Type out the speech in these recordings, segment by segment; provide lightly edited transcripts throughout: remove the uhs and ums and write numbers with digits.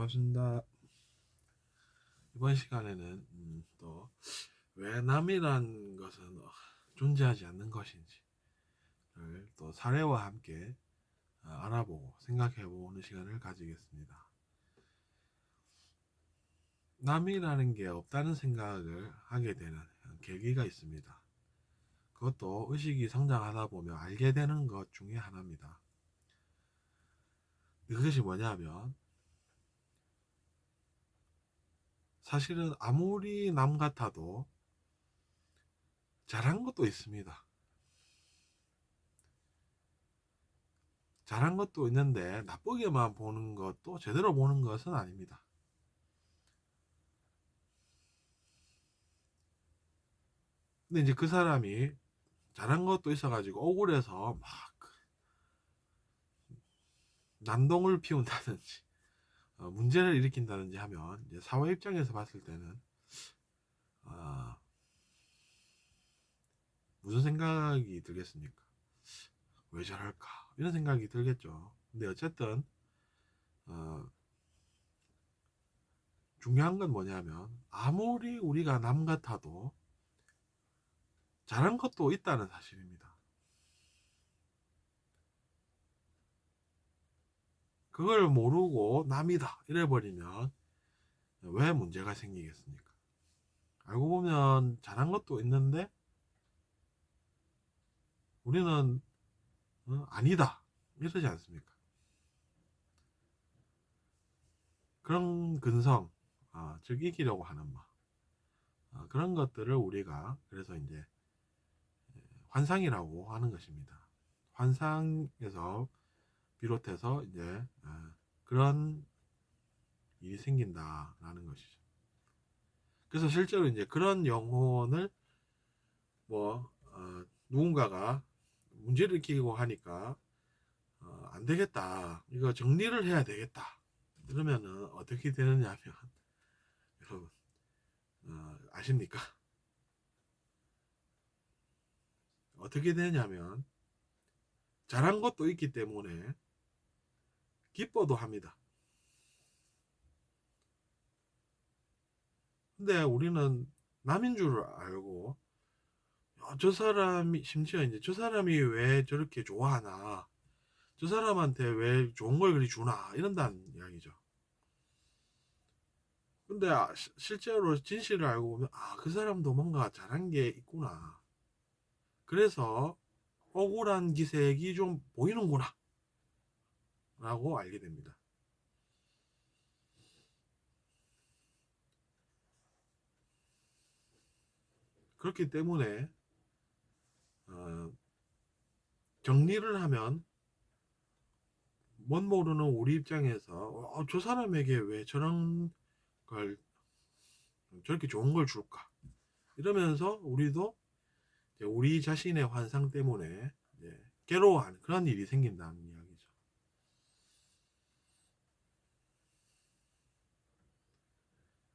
반갑습니다. 이번 시간에는 또 왜 남이란 것은 존재하지 않는 것인지를 또 사례와 함께 알아보고 생각해보는 시간을 가지겠습니다. 남이라는 게 없다는 생각을 하게 되는 계기가 있습니다. 그것도 의식이 성장하다 보면 알게 되는 것 중에 하나입니다. 그것이 뭐냐면 사실은 아무리 남 같아도 잘한 것도 있습니다. 잘한 것도 있는데 나쁘게만 보는 것도 제대로 보는 것은 아닙니다. 근데 이제 그 사람이 잘한 것도 있어가지고 억울해서 막 난동을 피운다든지 문제를 일으킨다든지 하면 이제 사회 입장에서 봤을 때는 어, 무슨 생각이 들겠습니까? 왜 저럴까? 이런 생각이 들겠죠. 근데 어쨌든 어, 중요한 건 뭐냐면 아무리 우리가 남 같아도 잘한 것도 있다는 사실입니다. 그걸 모르고 남이다 이래버리면 왜 문제가 생기겠습니까? 알고 보면 잘한 것도 있는데 우리는 아니다 이러지 않습니까? 그런 근성, 즉 이기려고 하는 마, 그런 것들을 우리가 그래서 이제 환상이라고 하는 것입니다. 환상에서 비롯해서 이제 그런 일이 생긴다라는 것이죠. 그래서 실제로 이제 그런 영혼을 누군가가 문제를 일으키고 하니까 안 되겠다. 이거 정리를 해야 되겠다. 그러면은 어떻게 되느냐 하면 여러분 아십니까? 어떻게 되냐면 잘한 것도 있기 때문에 기뻐도 합니다. 근데 우리는 남인 줄 알고 저 사람이 심지어 이제 저 사람이 왜 저렇게 좋아하나 저 사람한테 왜 좋은 걸 그리 주나 이런다는 이야기죠. 근데 실제로 진실을 알고 보면 그 사람도 뭔가 잘한 게 있구나. 그래서 억울한 기색이 좀 보이는구나 라고 알게 됩니다. 그렇기 때문에 어, 정리를 하면 뭔 모르는 우리 입장에서 저 사람에게 왜 저런 걸 저렇게 좋은 걸 줄까 이러면서 우리도 우리 자신의 환상 때문에 괴로워하는 그런 일이 생긴다는 이야기죠.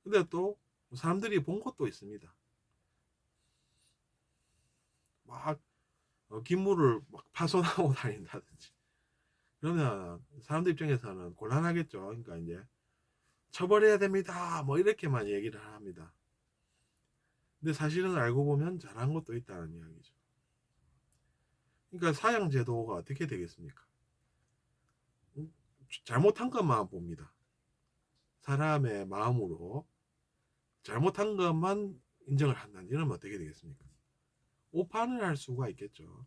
근데 또 사람들이 본 것도 있습니다. 막 기물을 막 파손하고 다닌다든지 그러면 사람들 입장에서는 곤란하겠죠. 그러니까 이제 처벌해야 됩니다. 뭐 이렇게만 얘기를 합니다. 근데 사실은 알고 보면 잘한 것도 있다는 이야기죠. 그러니까 사형 제도가 어떻게 되겠습니까? 잘못한 것만 봅니다. 사람의 마음으로 잘못한 것만 인정을 한다는 이러면 어떻게 되겠습니까? 오판을 할 수가 있겠죠.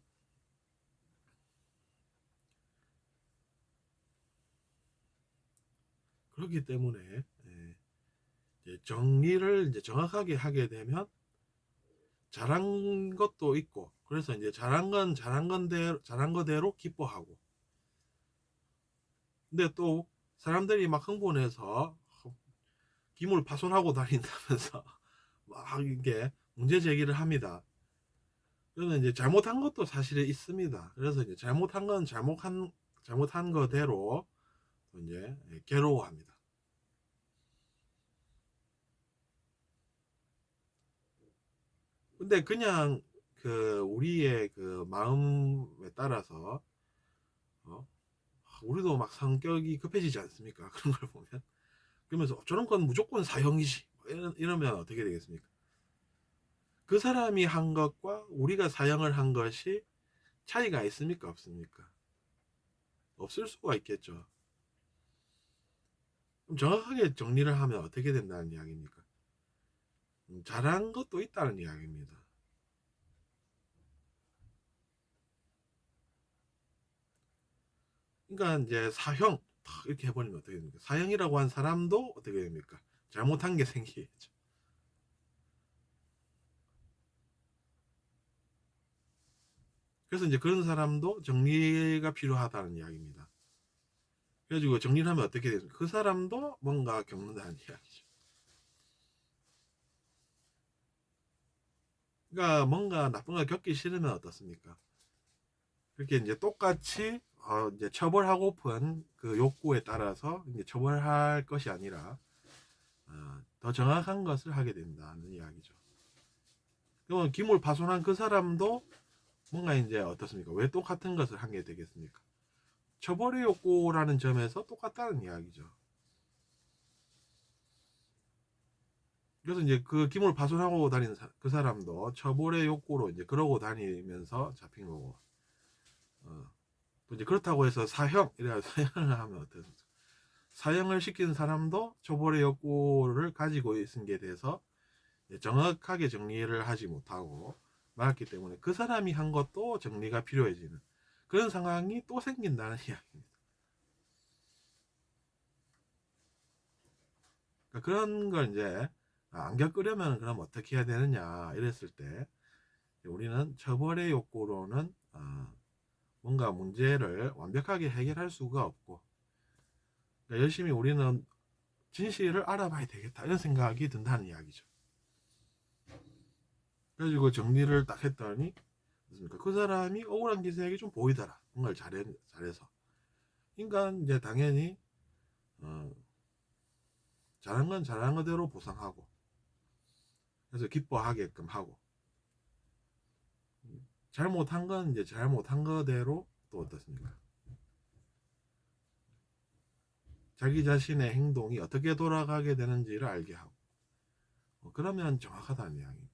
그렇기 때문에 정리를 이제 정확하게 하게 되면 잘한 것도 있고 그래서 이제 잘한 거대로 기뻐하고 근데 또 사람들이 막 흥분해서 기물 파손하고 다닌다면서 막 이게 문제 제기를 합니다. 그러면 이제 잘못한 것도 사실에 있습니다. 그래서 이제 잘못한 건 잘못한 거대로 이제 괴로워합니다. 근데 그냥 그 우리의 그 마음에 따라서 우리도 막 성격이 급해지지 않습니까? 그런 걸 보면 그러면서 저런 건 무조건 사형이지. 이러면 어떻게 되겠습니까? 그 사람이 한 것과 우리가 사형을 한 것이 차이가 있습니까? 없습니까? 없을 수가 있겠죠. 그럼 정확하게 정리를 하면 어떻게 된다는 이야기입니까? 잘한 것도 있다는 이야기입니다. 그러니까 이제 사형 이렇게 해버리면 어떻게 됩니까? 사형이라고 한 사람도 어떻게 됩니까? 잘못한 게 생기겠죠. 그래서 이제 그런 사람도 정리가 필요하다는 이야기입니다. 그래가지고 정리를 하면 어떻게 됩니까? 그 사람도 뭔가 겪는다는 이야기죠. 그러니까 뭔가 나쁜 걸 겪기 싫으면 어떻습니까? 그렇게 이제 똑같이 이제 처벌하고픈 그 욕구에 따라서 이제 처벌할 것이 아니라 더 정확한 것을 하게 된다는 이야기죠. 그러면 기물 파손한 그 사람도 뭔가 이제 어떻습니까? 왜 똑같은 것을 하게 되겠습니까? 처벌의 욕구라는 점에서 똑같다는 이야기죠. 그래서 이제 그 기물 파손하고 다니는 그 사람도 처벌의 욕구로 이제 그러고 다니면서 잡힌 거고, 또 이제 그렇다고 해서 사형 이래 사형을 하면 어떻습니까? 사형을 시킨 사람도 처벌의 욕구를 가지고 있은 게 돼서 정확하게 정리를 하지 못하고 말았기 때문에 그 사람이 한 것도 정리가 필요해지는 그런 상황이 또 생긴다는 이야기입니다. 그러니까 그런 걸 이제 안 겪으려면 그럼 어떻게 해야 되느냐 이랬을 때 우리는 처벌의 욕구로는 뭔가 문제를 완벽하게 해결할 수가 없고, 그러니까 열심히 우리는 진실을 알아봐야 되겠다 이런 생각이 든다는 이야기죠. 그래가지고 정리를 딱 했더니 그 사람이 억울한 기색이 좀 보이더라. 뭔가를 잘해서. 그러니까 이제 당연히 잘한 건 잘한 거대로 보상하고, 그래서 기뻐하게끔 하고, 잘못한 건 이제 잘못한 거대로 또 어떻습니까? 자기 자신의 행동이 어떻게 돌아가게 되는지를 알게 하고, 그러면 정확하다는 이야기입니다.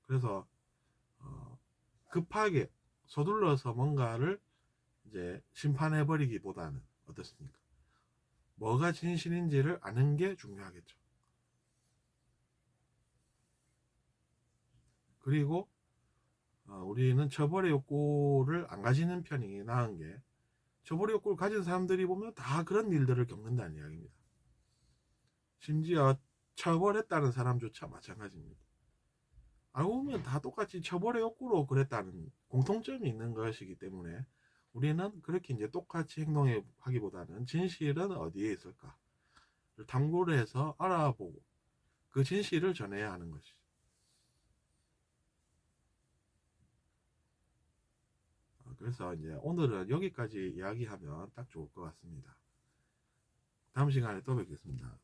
그래서 급하게 서둘러서 뭔가를 이제 심판해버리기보다는 어떻습니까? 뭐가 진실인지를 아는 게 중요하겠죠. 그리고 우리는 처벌의 욕구를 안 가지는 편이 나은 게, 처벌의 욕구를 가진 사람들이 보면 다 그런 일들을 겪는다는 이야기입니다. 심지어 처벌했다는 사람조차 마찬가지입니다. 알고 보면 다 똑같이 처벌의 욕구로 그랬다는 공통점이 있는 것이기 때문에 우리는 그렇게 이제 똑같이 행동하기보다는 진실은 어디에 있을까를 탐구를 해서 알아보고 그 진실을 전해야 하는 것이죠. 그래서 이제 오늘은 여기까지 이야기하면 딱 좋을 것 같습니다. 다음 시간에 또 뵙겠습니다.